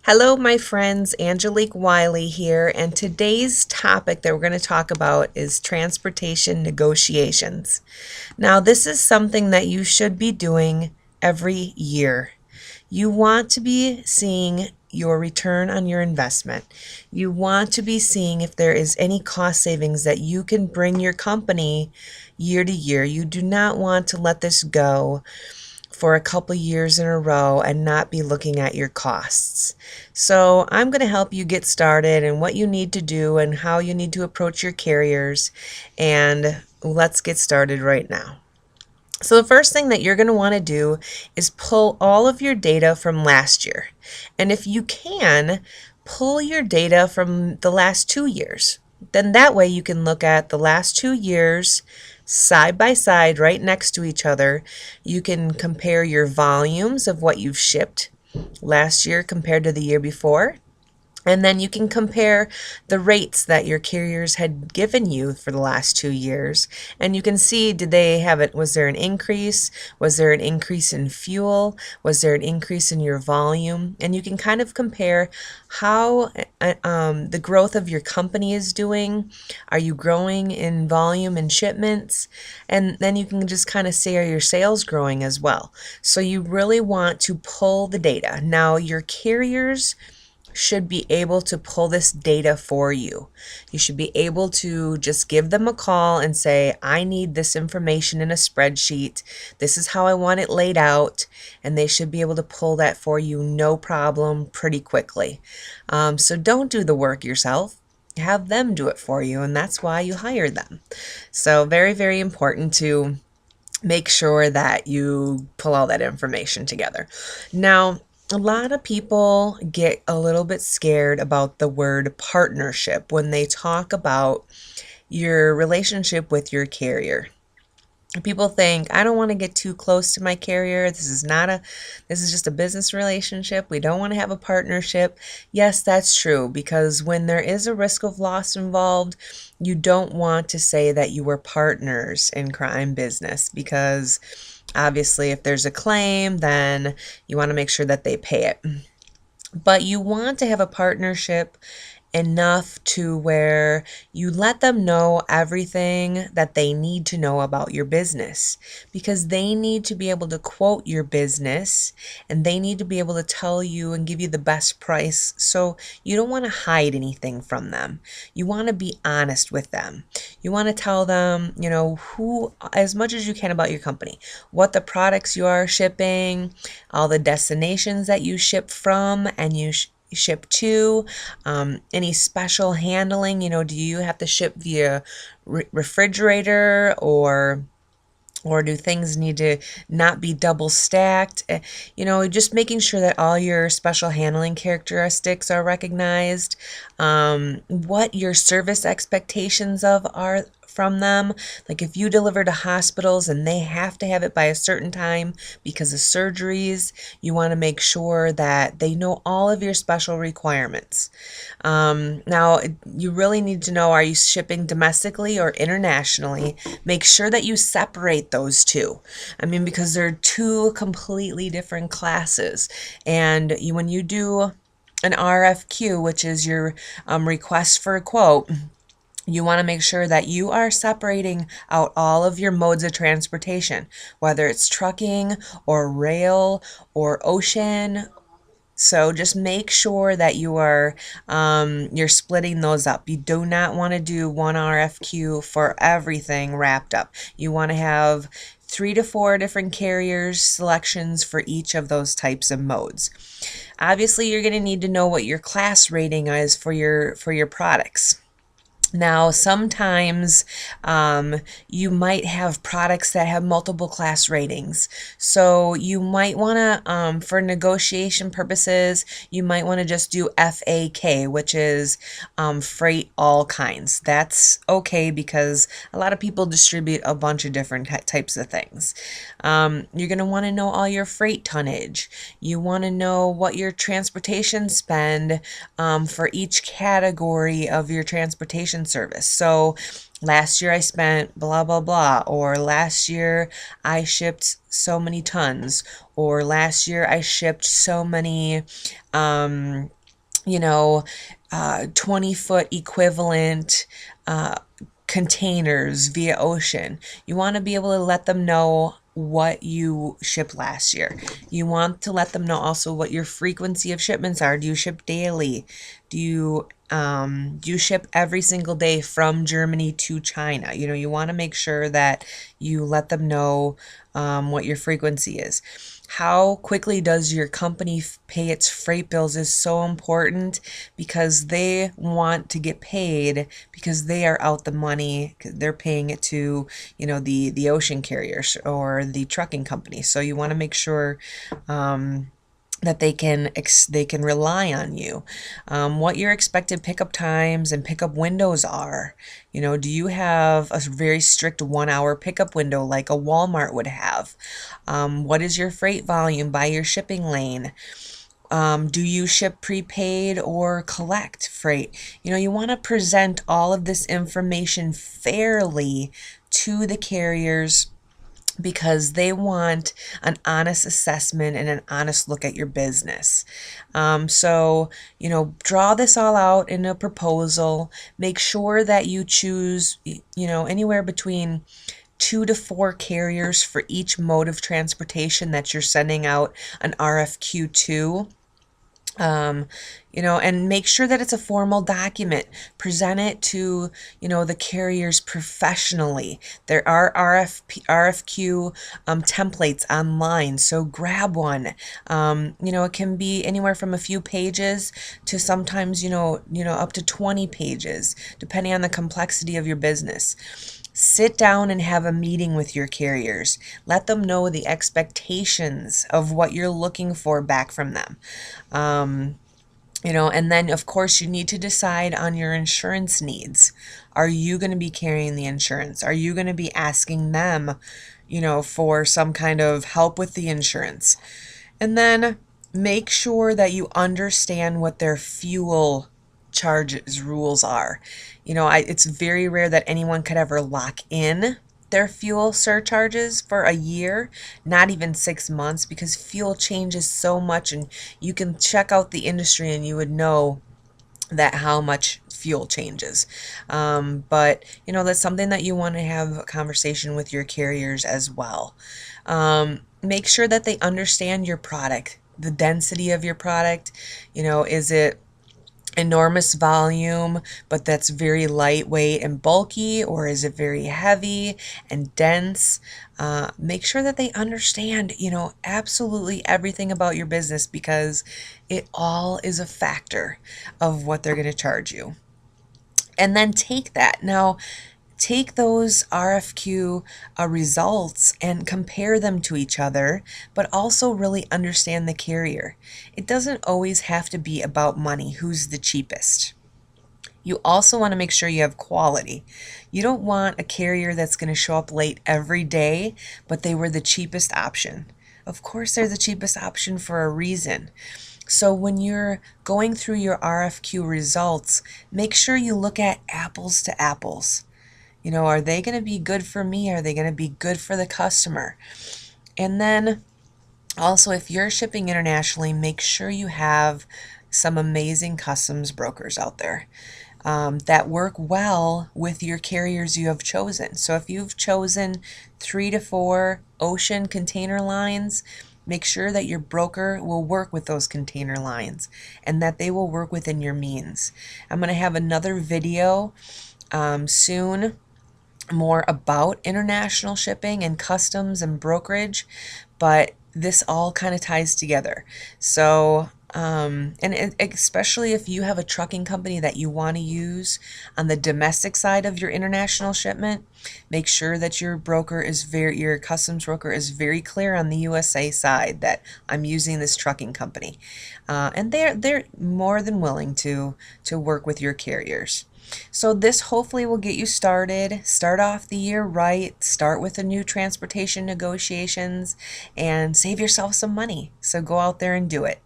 Hello, my friends. Angelique Weiley here, and today's topic that we're going to talk about is transportation negotiations. Now, this is something that you should be doing every year. You want to be seeing your return on your investment. You want to be seeing if there is any cost savings that you can bring your company year to year. You do not want to let this go for a couple years in a row and not be looking at your costs. So I'm going to help you get started and what you need to do and how you need to approach your carriers. And let's get started right now. So the first thing that you're going to want to do is pull all of your data from last year. And if you can, pull your data from the last 2 years. Then that way you can look at the last 2 years side by side right next to each other. You can compare your volumes of what you've shipped last year compared to the year before. And then you can compare the rates that your carriers had given you for the last 2 years. And you can see, did they have it? Was there an increase? Was there an increase in fuel? Was there an increase in your volume? And you can kind of compare how the growth of your company is doing. Are you growing in volume and shipments? And then you can just kind of say, are your sales growing as well? So you really want to pull the data. Now, your carriers should be able to pull this data for you. You should be able to just give them a call and say, I need this information in a spreadsheet. This is how I want it laid out. And they should be able to pull that for you, no problem, pretty quickly. So don't do the work yourself. Have them do it for you. And that's why you hire them. So very, very important to make sure that you pull all that information together. Now, a lot of people get a little bit scared about the word partnership when they talk about your relationship with your carrier. People think, I don't want to get too close to my carrier. This is just a business relationship. We don't want to have a partnership. Yes, that's true, because when there is a risk of loss involved, you don't want to say that you were partners in crime business, because obviously if there's a claim, then you want to make sure that they pay it. But you want to have a partnership enough to where you let them know everything that they need to know about your business, because they need to be able to quote your business and they need to be able to tell you and give you the best price. So you don't want to hide anything from them. You want to be honest with them. You want to tell them, who, as much as you can about your company, what the products you are shipping, all the destinations that you ship from and you ship to, any special handling. Do you have to ship via refrigerator, or do things need to not be double stacked? Just making sure that all your special handling characteristics are recognized, what your service expectations are from them. Like if you deliver to hospitals and they have to have it by a certain time because of surgeries, you want to make sure that they know all of your special requirements. Now, you really need to know, are you shipping domestically or internationally? Make sure that you separate those two. Because they're two completely different classes. And when you do an RFQ, which is your request for a quote, you want to make sure that you are separating out all of your modes of transportation, whether it's trucking or rail or ocean. So just make sure that you're splitting those up. You do not want to do one RFQ for everything wrapped up. You want to have 3 to 4 different carriers selections for each of those types of modes. Obviously, you're going to need to know what your class rating is for your products. Now, sometimes you might have products that have multiple class ratings. So you might want to, for negotiation purposes, you might want to just do FAK, which is freight all kinds. That's okay, because a lot of people distribute a bunch of different types of things. You're going to want to know all your freight tonnage. You want to know what your transportation spend for each category of your transportation service. So last year I spent blah, blah, blah, or last year I shipped so many tons, or last year I shipped so many you know, 20-foot equivalent containers via ocean. You want to be able to let them know what you shipped last year. You want to let them know also what your frequency of shipments are. Do you ship daily? Do you ship every single day from Germany to China? You know, you want to make sure that you let them know what your frequency is. How quickly does your company pay its freight bills is so important, because they want to get paid, because they are out the money. They're paying it to, the ocean carriers or the trucking company. So you want to make sure that they can rely on you. What your expected pickup times and pickup windows are. Do you have a very strict 1 hour pickup window like a Walmart would have? What is your freight volume by your shipping lane? Do you ship prepaid or collect freight? You want to present all of this information fairly to the carriers, because they want an honest assessment and an honest look at your business. So, draw this all out in a proposal. Make sure that you choose, anywhere between 2 to 4 carriers for each mode of transportation that you're sending out an RFQ to. And make sure that it's a formal document. Present it to, the carriers professionally. There are RFQ templates online, so grab one. It can be anywhere from a few pages to sometimes, up to 20 pages, depending on the complexity of your business. Sit down and have a meeting with your carriers. Let them know the expectations of what you're looking for back from them. And then of course you need to decide on your insurance needs. Are you going to be carrying the insurance? Are you going to be asking them, for some kind of help with the insurance? And then make sure that you understand what their fuel charges rules are. It's very rare that anyone could ever lock in their fuel surcharges for a year, not even 6 months, because fuel changes so much, and you can check out the industry and you would know that how much fuel changes. But that's something that you want to have a conversation with your carriers as well. Make sure that they understand your product, the density of your product. Is it enormous volume, but that's very lightweight and bulky, or is it very heavy and dense? Make sure that they understand, absolutely everything about your business, because it all is a factor of what they're going to charge you. And then take that. Now, take those RFQ results and compare them to each other, but also really understand the carrier. It doesn't always have to be about money, who's the cheapest. You also want to make sure you have quality. You don't want a carrier that's going to show up late every day, but they were the cheapest option. Of course, they're the cheapest option for a reason. So when you're going through your RFQ results, make sure you look at apples to apples. Are they going to be good for me? Are they going to be good for the customer? And then also, if you're shipping internationally, make sure you have some amazing customs brokers out there that work well with your carriers you have chosen. So if you've chosen 3 to 4 ocean container lines, make sure that your broker will work with those container lines and that they will work within your means. I'm going to have another video soon, more about international shipping and customs and brokerage, but this all kind of ties together. So, especially if you have a trucking company that you want to use on the domestic side of your international shipment, make sure that your customs broker is very clear on the USA side that I'm using this trucking company, and they're more than willing to work with your carriers. So this hopefully will get you started. Start off the year right. Start with the new transportation negotiations and save yourself some money. So go out there and do it.